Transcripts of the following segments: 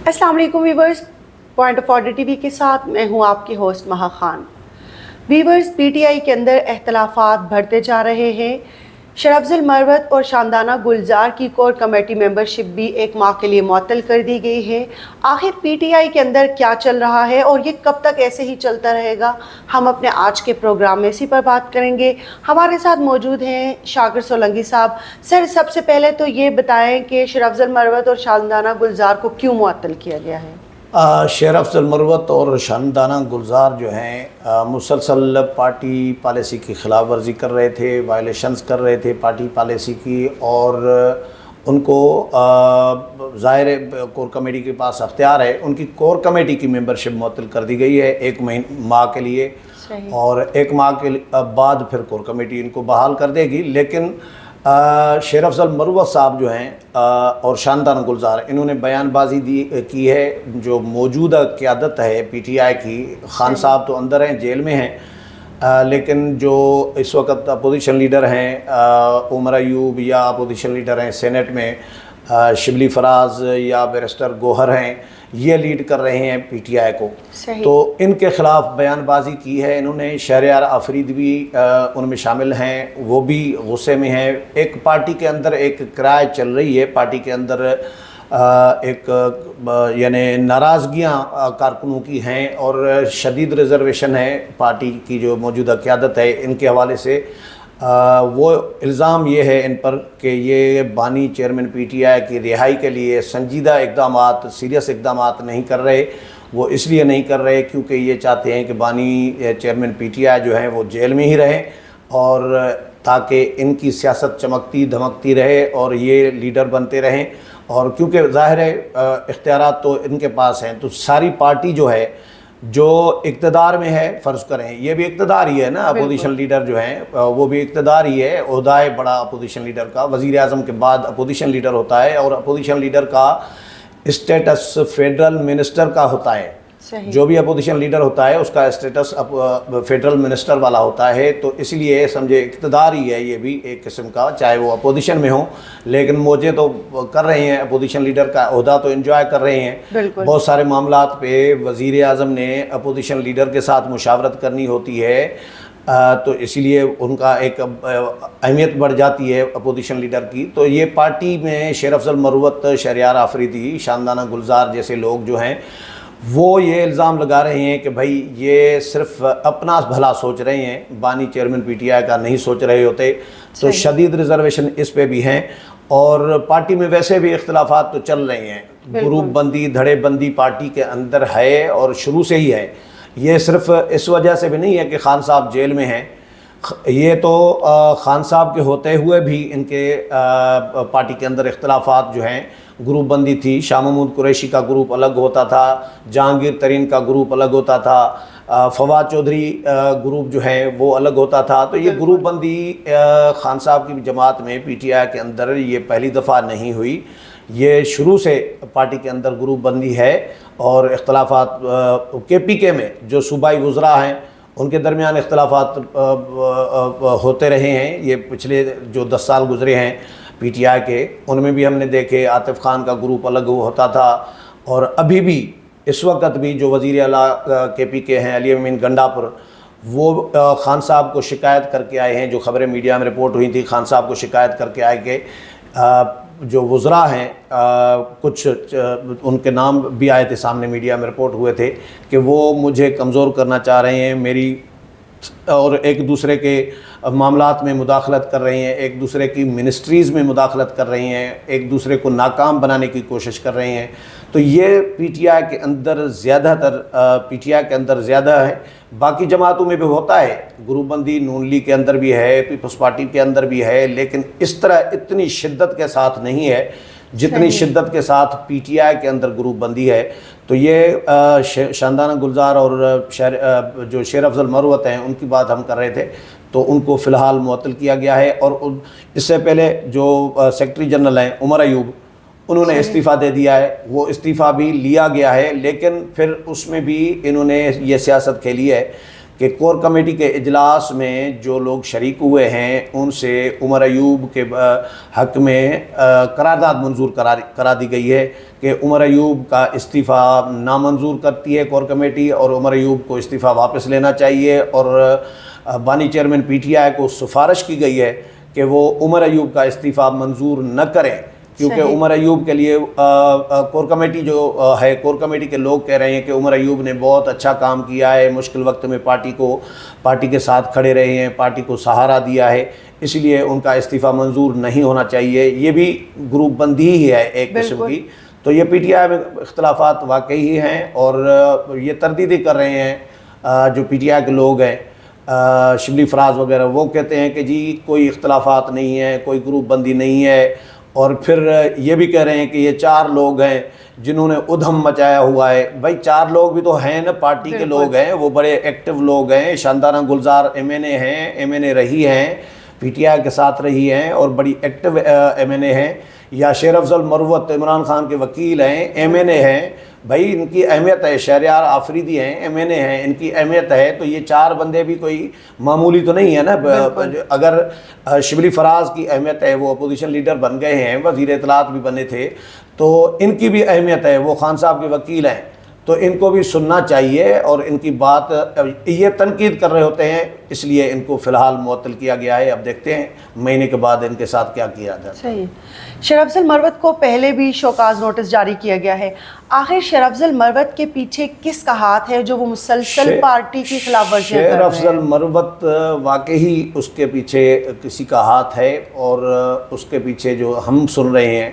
अस्सलाम वालेकुम viewers, point of order TV के साथ मैं हूं आपकी होस्ट महा खान। व्यूवर्स, पीटीआई के अंदर इख्तलाफात बढ़ते जा रहे हैं। शरफजल मरवत और शानदाना गुलजार की कोर कमेटी मेंबरशिप भी एक माह के लिए मुअत्तल कर दी गई है। आखिर पीटीआई के अंदर क्या चल रहा है और ये कब तक ऐसे ही चलता रहेगा, हम अपने आज के प्रोग्राम में इसी पर बात करेंगे। हमारे साथ मौजूद हैं शाकिर सोलंकी साहब। सर, सबसे पहले तो ये बताएं कि शरफजल मरवत और शानदाना गुलजार को क्यों मुअत्तल किया गया है? शरफजल मरवत और शानदाना गुलजार जो हैं मुसलसल पार्टी पॉलिसी की ख़िलाफ़ वर्जी कर रहे थे, वायलेशंस कर रहे थे पार्टी पॉलिसी की, और उनको ज़ाहिर कोर कमेटी के पास अख्तियार है। उनकी कोर कमेटी की मेंबरशिप मुअत्तल कर दी गई है एक माह के लिए, और एक माह के बाद फिर कोर कमेटी इनको बहाल कर देगी। लेकिन शरफजल मरवत साहब जो हैं और शानदाना गुलजार, इन्होंने बयानबाजी की है। जो मौजूदा क़यादत है पीटीआई की, खान साहब तो अंदर हैं, जेल में हैं, लेकिन जो इस वक्त अपोजिशन लीडर हैं उमर अयूब, या अपोजिशन लीडर हैं सेनेट में शिबली फराज या बैरिस्टर गोहर हैं, ये लीड कर रहे हैं पीटीआई को। तो इनके ख़िलाफ़ बयानबाजी की है इन्होंने। शहरयार आफरीद भी उनमें शामिल हैं, वो भी गुस्से में हैं। एक पार्टी के अंदर एक किराए चल रही है, पार्टी के अंदर एक यानी नाराज़गियाँ कारकुनों की हैं, और शदीद रिजर्वेशन है पार्टी की जो मौजूदा क़यादत है इनके हवाले से। वो इल्ज़ाम ये है इन पर कि ये बानी चेयरमैन पीटीआई की रिहाई के लिए संजीदा इक़दामात, सीरियस इक़दामात नहीं कर रहे। वो इसलिए नहीं कर रहे क्योंकि ये चाहते हैं कि बानी चेयरमैन पीटीआई जो हैं वो जेल में ही रहें, और ताकि इनकी सियासत चमकती धमकती रहे और ये लीडर बनते रहें। और क्योंकि ज़ाहिर है इख्तियारात तो इनके पास हैं, तो सारी पार्टी जो है जो इक़्तिदार में है, फ़र्ज़ करें ये भी इक़्तिदार ही है ना, अपोजिशन लीडर जो हैं वो भी इक़्तिदार ही है। ओहदा है बड़ा अपोजिशन लीडर का, वज़ीर आज़म के बाद अपोजिशन लीडर होता है, और अपोजिशन लीडर का स्टेटस फेडरल मिनिस्टर का होता है। जो भी अपोजिशन लीडर होता है उसका स्टेटस फेडरल मिनिस्टर वाला होता है। तो इसलिए समझे इक़्तिदार ही है ये भी एक किस्म का, चाहे वो अपोजिशन में हो, लेकिन मौजे तो कर रहे हैं, अपोजिशन लीडर का ओहदा तो एंजॉय कर रहे हैं। बहुत सारे मामलात पे वज़ीर आज़म ने अपोजिशन लीडर के साथ मुशावरत करनी होती है, तो इसीलिए उनका एक अहमियत बढ़ जाती है अपोजिशन लीडर की। तो ये पार्टी में शरफजल मरवत, शहरयार आफरीदी, शानदाना गुलजार जैसे लोग जो हैं वो ये इल्ज़ाम लगा रहे हैं कि भाई ये सिर्फ अपना भला सोच रहे हैं, बानी चेयरमैन पीटीआई का नहीं सोच रहे होते। तो शदीद रिजर्वेशन इस पे भी हैं, और पार्टी में वैसे भी इख्तलाफात तो चल रहे हैं। ग्रुप बंदी, धड़े बंदी पार्टी के अंदर है, और शुरू से ही है। ये सिर्फ इस वजह से भी नहीं है कि खान साहब जेल में हैं, ये तो खान साहब के होते हुए भी इनके पार्टी के अंदर इख्तलाफात जो हैं, ग्रुप बंदी थी। शाह महमूद कुरैशी का ग्रुप अलग होता था, जहांगीर तरीन का ग्रुप अलग होता था, फवाद चौधरी ग्रुप जो है वो अलग होता था। तो ये ग्रुप बंदी खान साहब की जमात में पीटीआई के अंदर ये पहली दफ़ा नहीं हुई, ये शुरू से पार्टी के अंदर ग्रुप बंदी है। और इख्तलाफात केपीके में जो सूबाई वज़रा हैं उनके दरमियान इख्तलाफात होते रहे हैं। ये पिछले जो 10 साल गुजरे हैं पीटीआई के, उनमें भी हमने देखे आतिफ खान का ग्रुप अलग होता था, और अभी भी इस वक्त भी जो वज़ीर आला केपीके हैं अली अमीन गंडापुर, वो खान साहब को शिकायत करके आए हैं। जो ख़बरें मीडिया में रिपोर्ट हुई थी, खान साहब को शिकायत करके आए कि जो वज़रा हैं कुछ उनके नाम भी आए थे सामने, मीडिया में रिपोर्ट हुए थे कि वो मुझे कमज़ोर करना चाह रहे हैं मेरी, और एक दूसरे के मामलात में मुदाखलत कर रही हैं, एक दूसरे की मिनिस्ट्रीज़ में मुदाखलत कर रही हैं, एक दूसरे को नाकाम बनाने की कोशिश कर रही हैं। तो ये पीटीआई के अंदर ज़्यादातर पीटीआई के अंदर ज़्यादा है, बाकी जमातों में भी होता है, ग्रुप बंदी नून लीग के अंदर भी है, पीपल्स पार्टी के अंदर भी है, लेकिन इस तरह इतनी शिद्दत के साथ नहीं है जितनी शिद्दत के साथ पीटीआई के अंदर ग्रुप बंदी है। तो ये शानदाना गुलजार और जो शरफजल मरवत हैं उनकी बात हम कर रहे थे, तो उनको फ़िलहाल मुअत्तल किया गया है। और इससे पहले जो सेक्रेटरी जनरल हैं उमर अयूब, उन्होंने इस्तीफ़ा दे दिया है, वो इस्तीफ़ा भी लिया गया है, लेकिन फिर उसमें भी इन्होंने ये सियासत खेली है कि कोर कमेटी के इजलास में जो लोग शरीक हुए हैं उनसे उमर अयूब के हक़ में करारदाद मंजूर करा दी गई है کہ عمر ایوب کا استعفیٰ نامنظور کرتی ہے کور کمیٹی اور عمر ایوب کو استعفیٰ واپس لینا چاہیے، اور بانی چیئرمین پی ٹی آئی کو سفارش کی گئی ہے کہ وہ عمر ایوب کا استعفیٰ منظور نہ کریں، کیونکہ عمر ایوب کے لیے کور کمیٹی جو ہے، کور کمیٹی کے لوگ کہہ رہے ہیں کہ عمر ایوب نے بہت اچھا کام کیا ہے، مشکل وقت میں پارٹی کے ساتھ کھڑے رہے ہیں، پارٹی کو سہارا دیا ہے، اس لیے ان کا استعفیٰ منظور نہیں ہونا چاہیے۔ یہ بھی گروپ بندی ہی ہے ایک قسم کی۔ تو یہ پی ٹی آئی میں اختلافات واقعی ہی ہیں، اور یہ تردید کر رہے ہیں جو پی ٹی آئی کے لوگ ہیں، شبلی فراز وغیرہ، وہ کہتے ہیں کہ جی کوئی اختلافات نہیں ہے، کوئی گروپ بندی نہیں ہے، اور پھر یہ بھی کہہ رہے ہیں کہ یہ 4 لوگ ہیں جنہوں نے ادھم مچایا ہوا ہے۔ بھائی 4 لوگ بھی تو ہیں نا، پارٹی کے لوگ ہیں، وہ بڑے ایکٹیو لوگ ہیں۔ شاندانہ گلزار ایم این اے ہیں، ایم این اے رہی ہیں، پی ٹی آئی کے ساتھ رہی ہیں اور بڑی ایکٹیو ایم این اے ہیں، یا شیر افضل مروت عمران خان کے وکیل ہیں، ایم این اے ہیں۔ بھائی ان کی اہمیت ہے، شہریار آفریدی ہیں، ایم این اے ہیں، ان کی اہمیت ہے۔ تو یہ 4 بندے بھی کوئی معمولی تو نہیں ہے نا۔ اگر شبلی فراز کی اہمیت ہے، وہ اپوزیشن لیڈر بن گئے ہیں، وزیر اطلاعات بھی بنے تھے، تو ان کی بھی اہمیت ہے، وہ خان صاحب کے وکیل ہیں، تو ان کو بھی سننا چاہیے، اور ان کی بات یہ تنقید کر رہے ہوتے ہیں، اس لیے ان کو فی الحال معطل کیا گیا ہے۔ اب دیکھتے ہیں مہینے کے بعد ان کے ساتھ کیا کیا جاتا ہے۔ صحیح۔ شیر افضل مروت کو پہلے بھی شوکاز نوٹس جاری کیا گیا ہے، آخر شیر افضل مروت کے پیچھے کس کا ہاتھ ہے جو وہ مسلسل پارٹی کی خلاف ورزیاں کر رہے ہیں؟ شیر افضل مروت واقعی اس کے پیچھے کسی کا ہاتھ ہے، اور اس کے پیچھے جو ہم سن رہے ہیں،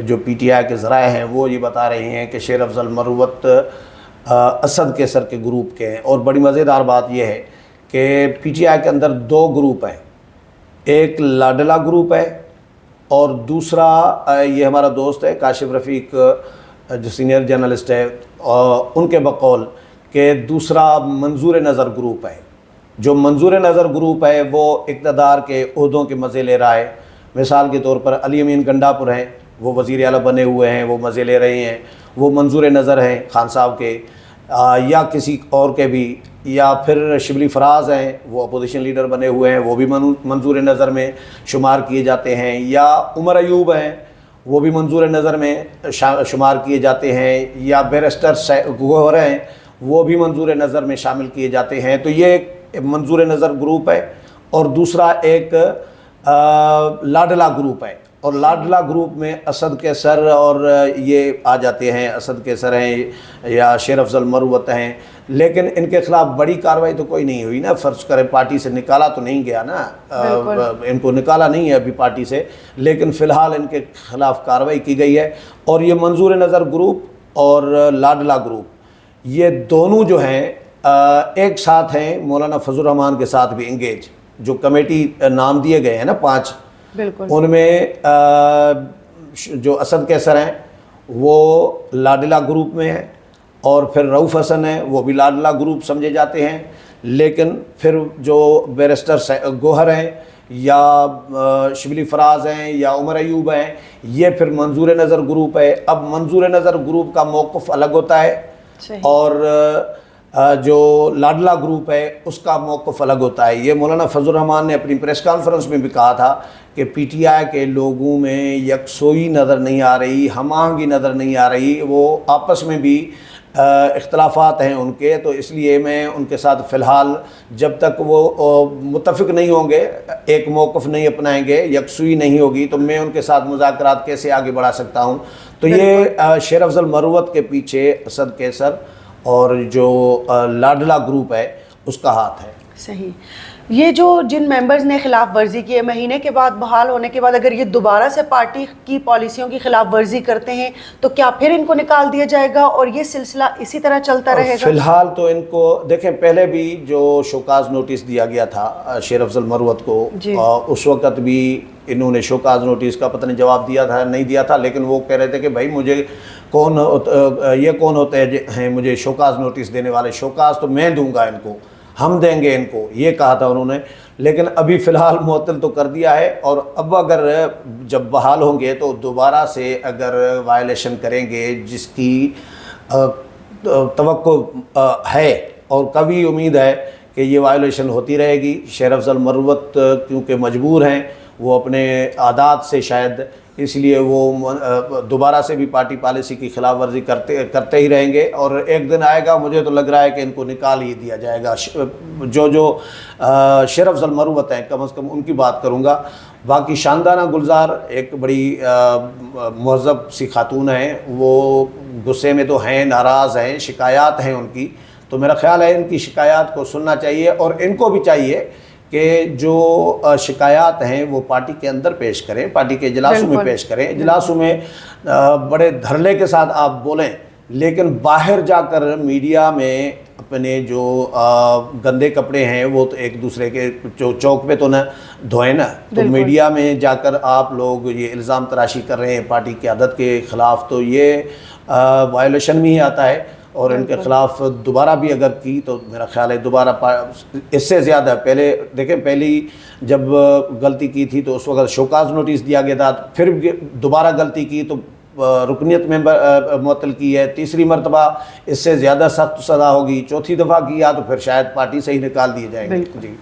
جو پی ٹی آئی کے ذرائع ہیں، وہ یہ بتا رہے ہیں کہ شیر افضل مروت اسد کیسر کے گروپ کے ہیں۔ اور بڑی مزیدار بات یہ ہے کہ پی ٹی آئی کے اندر 2 گروپ ہیں، ایک لاڈلا گروپ ہے، اور دوسرا یہ ہمارا دوست ہے کاشف رفیق جو سینئر جرنلسٹ ہے، ان کے بقول کہ دوسرا منظور نظر گروپ ہے۔ جو منظور نظر گروپ ہے وہ اقتدار کے عہدوں کے مزے لے رہا ہے۔ مثال کے طور پر علی امین گنڈاپور ہیں، وہ وزیر اعلیٰ بنے ہوئے ہیں، وہ مزے لے رہے ہیں، وہ منظور نظر ہیں خان صاحب کے، یا کسی اور کے بھی، یا پھر شبلی فراز ہیں، وہ اپوزیشن لیڈر بنے ہوئے ہیں، وہ بھی منظور نظر میں شمار کیے جاتے ہیں، یا عمر ایوب ہیں، وہ بھی منظور نظر میں شمار کیے جاتے ہیں، یا بیرسٹر گوہر ہیں، وہ بھی منظور نظر میں شامل کیے جاتے ہیں۔ تو یہ ایک منظور نظر گروپ ہے، اور دوسرا ایک لاڈلا گروپ ہے، اور لاڈلا گروپ میں اسد کیسر اور یہ آ جاتے ہیں، اسد کیسر ہیں یا شیر افضل مروت ہیں، لیکن ان کے خلاف بڑی کارروائی تو کوئی نہیں ہوئی نا۔ فرض کریں پارٹی سے نکالا تو نہیں گیا نا، ان کو نکالا نہیں ہے ابھی پارٹی سے، لیکن فی الحال ان کے خلاف کارروائی کی گئی ہے۔ اور یہ منظور نظر گروپ اور لاڈلا گروپ، یہ دونوں جو ہیں ایک ساتھ ہیں مولانا فضل الرحمان کے ساتھ بھی انگیج۔ جو کمیٹی نام دیے گئے ہیں نا 5، بالکل، ان میں جو اسد کیسر ہیں وہ لاڈلا گروپ میں ہیں، اور پھر رؤف حسن ہیں، وہ بھی لاڈلا گروپ سمجھے جاتے ہیں، لیکن پھر جو بیرسٹر گوہر ہیں یا شبلی فراز ہیں یا عمر ایوب ہیں، یہ پھر منظور نظر گروپ ہے۔ اب منظور نظر گروپ کا موقف الگ ہوتا ہے، اور جو لاڈلا گروپ ہے اس کا موقف الگ ہوتا ہے۔ یہ مولانا فضل الرحمان نے اپنی پریس کانفرنس میں بھی کہا تھا کہ پی ٹی آئی کے لوگوں میں یکسوئی نظر نہیں آ رہی، ہم آہنگی نظر نہیں آ رہی، وہ آپس میں بھی اختلافات ہیں ان کے، تو اس لیے میں ان کے ساتھ فی الحال جب تک وہ متفق نہیں ہوں گے، ایک موقف نہیں اپنائیں گے، یکسوئی نہیں ہوگی، تو میں ان کے ساتھ مذاکرات کیسے آگے بڑھا سکتا ہوں۔ تو یہ شیر افضل مروت کے پیچھے اسد کیسر اور جو لاڈلا گروپ ہے اس کا ہاتھ ہے۔ صحیح۔ یہ جو جن ممبرز نے خلاف ورزی کی ہے، مہینے کے بعد بحال ہونے کے بعد اگر یہ دوبارہ سے پارٹی کی پالیسیوں کی خلاف ورزی کرتے ہیں تو کیا پھر ان کو نکال دیا جائے گا اور یہ سلسلہ اسی طرح چلتا رہے گا؟ فی الحال تو ان کو دیکھیں، پہلے بھی جو شوکاز نوٹس دیا گیا تھا شیر افضل مروت کو، اس وقت بھی انہوں نے شوکاز نوٹس کا پتہ نہیں جواب دیا تھا نہیں دیا تھا، لیکن وہ کہہ رہے تھے کہ بھائی مجھے یہ کون ہوتے ہیں مجھے شوکاز نوٹس دینے والے، شوکاز تو میں دوں گا ان کو، ہم دیں گے ان کو، یہ کہا تھا انہوں نے، لیکن ابھی فی الحال معطل تو کر دیا ہے۔ اور اب اگر جب بحال ہوں گے تو دوبارہ سے اگر وائلیشن کریں گے، جس کی توقع ہے اور قوی امید ہے کہ یہ وائلیشن ہوتی رہے گی، شیر افضل مروت کیونکہ مجبور ہیں، وہ اپنے عادات سے شاید इसलिए वो दोबारा से भी पार्टी पॉलिसी की खिलाफ वर्जी करते ही रहेंगे और एक दिन आएगा, मुझे तो लग रहा है कि इनको निकाल ही दिया जाएगा। जो शेर अफजल मरूवत हैं, कम से कम उनकी बात करूँगा। बाकी शानदाना गुलजार एक बड़ी मुहज़्ज़ब सी खातून हैं, वो गुस्से में तो हैं, नाराज़ हैं, शिकायत हैं उनकी, तो मेरा ख़्याल है इनकी शिकायत को सुनना चाहिए और इनको भी चाहिए कि जो शिकायत हैं वो पार्टी के अंदर पेश करें, पार्टी के इजलासों में पेश करें, इजलासों में बड़े धड़ल्ले के साथ आप बोलें, लेकिन बाहर जाकर मीडिया में अपने जो गंदे कपड़े हैं वो तो एक दूसरे के चौक पे तो ना धोए ना, तो मीडिया में जाकर आप लोग ये इल्ज़ाम तराशी कर रहे हैं पार्टी की क़यादत के ख़िलाफ़, तो ये वायलेशन में ही आता है और इनके ख़िलाफ़ दोबारा भी अगर की तो मेरा ख़्याल है दोबारा इससे ज़्यादा, पहले देखें पहली जब गलती की थी तो उस वक्त शोकाज़ नोटिस दिया गया था, फिर दोबारा गलती की तो रुकनीत में मुअत्तल की है, तीसरी मरतबा इससे ज़्यादा सख्त सज़ा होगी, चौथी दफ़ा किया तो फिर शायद पार्टी से ही निकाल दिए जाएंगे।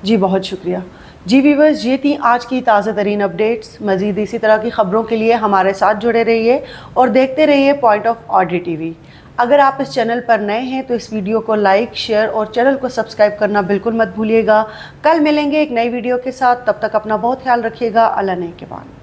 जी बहुत शुक्रिया। जी व्यूअर्स, ये थी आज की ताज़ा तरीन अपडेट्स। मज़ीद इसी तरह की ख़बरों के लिए हमारे साथ जुड़े रहिए और देखते रहिए पॉइंट ऑफ ऑडियो टीवी। अगर आप इस चैनल पर नए हैं तो इस वीडियो को लाइक, शेयर और चैनल को सब्सक्राइब करना बिल्कुल मत भूलिएगा। कल मिलेंगे एक नई वीडियो के साथ, तब तक अपना बहुत ख्याल रखिएगा। अल्लाह ने के बाद।